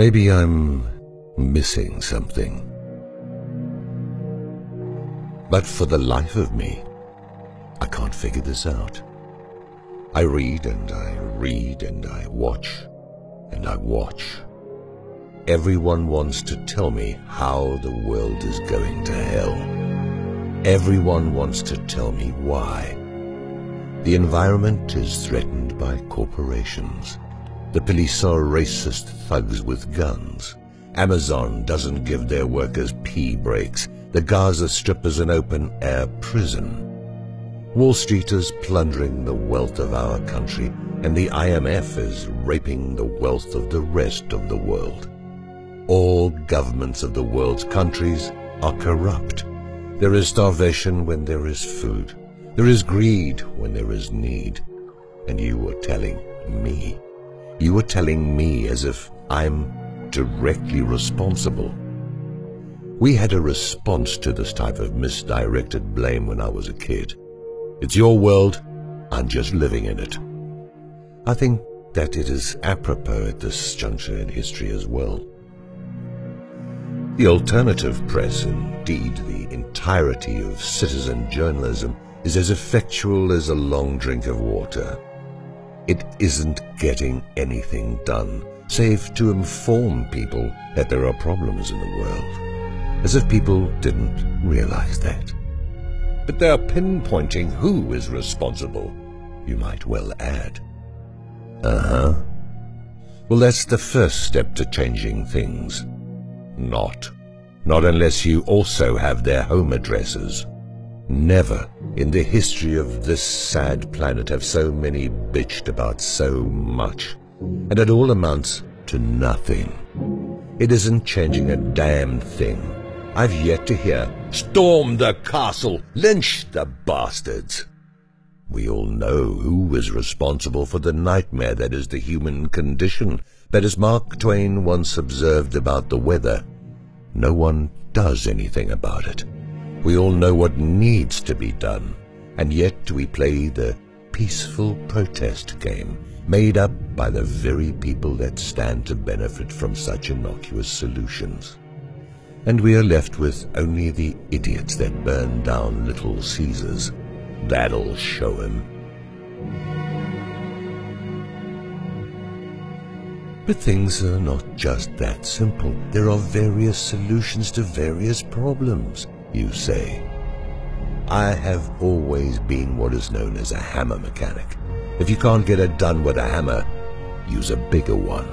Maybe I'm missing something. But for the life of me, I can't figure this out. I read and I read and I watch and I watch. Everyone wants to tell me how the world is going to hell. Everyone wants to tell me why. The environment is threatened by corporations. The police are racist thugs with guns. Amazon doesn't give their workers pee breaks. The Gaza Strip is an open-air prison. Wall Street is plundering the wealth of our country, and the IMF is raping the wealth of the rest of the world. All governments of the world's countries are corrupt. There is starvation when there is food. There is greed when there is need. And you were telling me as if I'm directly responsible. We had a response to this type of misdirected blame when I was a kid. It's your world, I'm just living in it. I think that it is apropos at this juncture in history as well. The alternative press, indeed the entirety of citizen journalism, is as effectual as a long drink of water. It isn't getting anything done, save to inform people that there are problems in the world, as if people didn't realize that. But they are pinpointing who is responsible, you might well add. Well, that's the first step to changing things. Not unless you also have their home addresses. Never in the history of this sad planet have so many bitched about so much, and it all amounts to nothing. It isn't changing a damn thing. I've yet to hear, "Storm the castle, lynch the bastards." We all know who is responsible for the nightmare that is the human condition, that as Mark Twain once observed about the weather. No one does anything about it. We all know what needs to be done, and yet we play the peaceful protest game, made up by the very people that stand to benefit from such innocuous solutions. And we are left with only the idiots that burn down Little Caesars. That'll show him. But things are not just that simple. There are various solutions to various problems, you say. I have always been what is known as a hammer mechanic. If you can't get it done with a hammer, use a bigger one.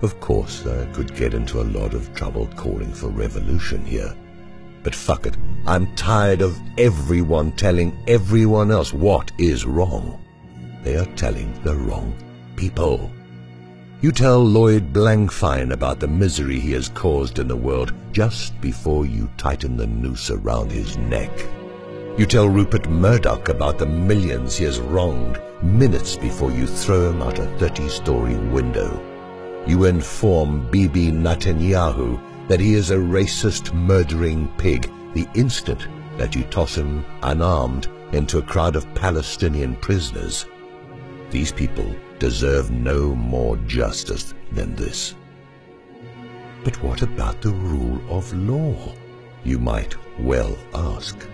Of course, I could get into a lot of trouble calling for revolution here. But fuck it, I'm tired of everyone telling everyone else what is wrong. They are telling the wrong people. You tell Lloyd Blankfein about the misery he has caused in the world just before you tighten the noose around his neck. You tell Rupert Murdoch about the millions he has wronged minutes before you throw him out a 30-story window. You inform Bibi Netanyahu that he is a racist, murdering pig the instant that you toss him unarmed into a crowd of Palestinian prisoners. These people deserve no more justice than this. But what about the rule of law? You might well ask.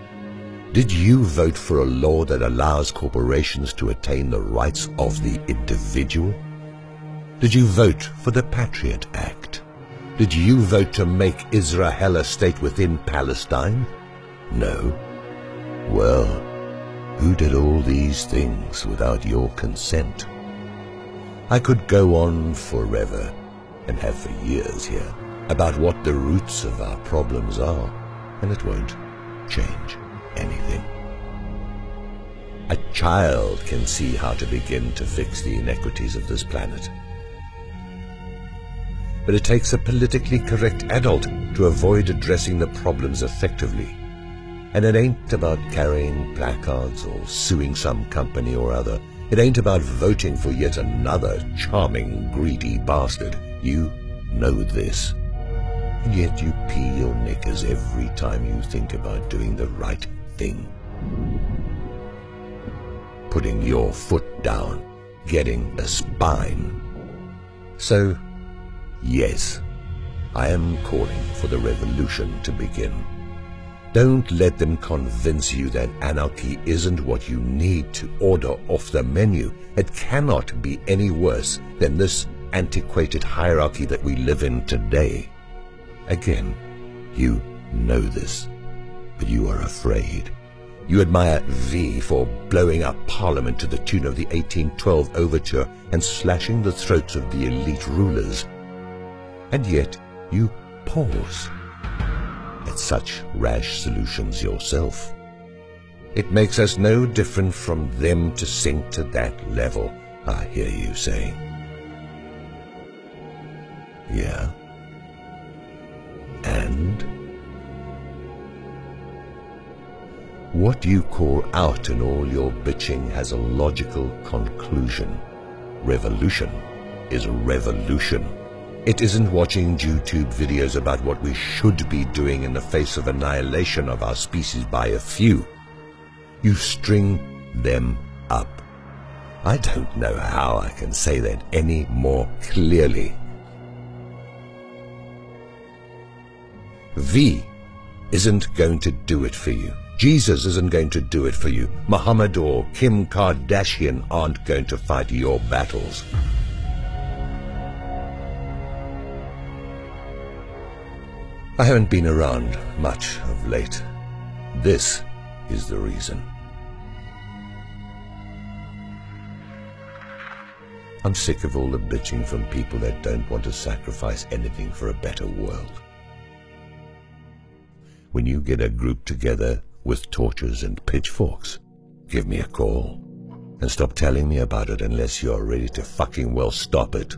Did you vote for a law that allows corporations to attain the rights of the individual? Did you vote for the Patriot Act? Did you vote to make Israel a state within Palestine? No. Well, who did all these things without your consent? I could go on forever, and have for years here, about what the roots of our problems are, and it won't change anything. A child can see how to begin to fix the inequities of this planet. But it takes a politically correct adult to avoid addressing the problems effectively. And it ain't about carrying placards or suing some company or other. It ain't about voting for yet another charming, greedy bastard. You know this. And yet you pee your knickers every time you think about doing the right thing. Putting your foot down, getting a spine. So, Yes, I am calling for the revolution to begin. Don't let them convince you that anarchy isn't what you need to order off the menu. It cannot be any worse than this antiquated hierarchy that we live in today. Again, you know this, but you are afraid. You admire V for blowing up Parliament to the tune of the 1812 overture and slashing the throats of the elite rulers. And yet you pause at such rash solutions yourself. It makes us no different from them to sink to that level, I hear you say. Yeah. And? What you call out in all your bitching has a logical conclusion. Revolution is a revolution. It isn't watching YouTube videos about what we should be doing in the face of annihilation of our species by a few. You string them up. I don't know how I can say that any more clearly. V isn't going to do it for you. Jesus isn't going to do it for you. Muhammad or Kim Kardashian aren't going to fight your battles. I haven't been around much of late. This is the reason. I'm sick of all the bitching from people that don't want to sacrifice anything for a better world. When you get a group together with torches and pitchforks, give me a call. And stop telling me about it unless you're ready to fucking well stop it.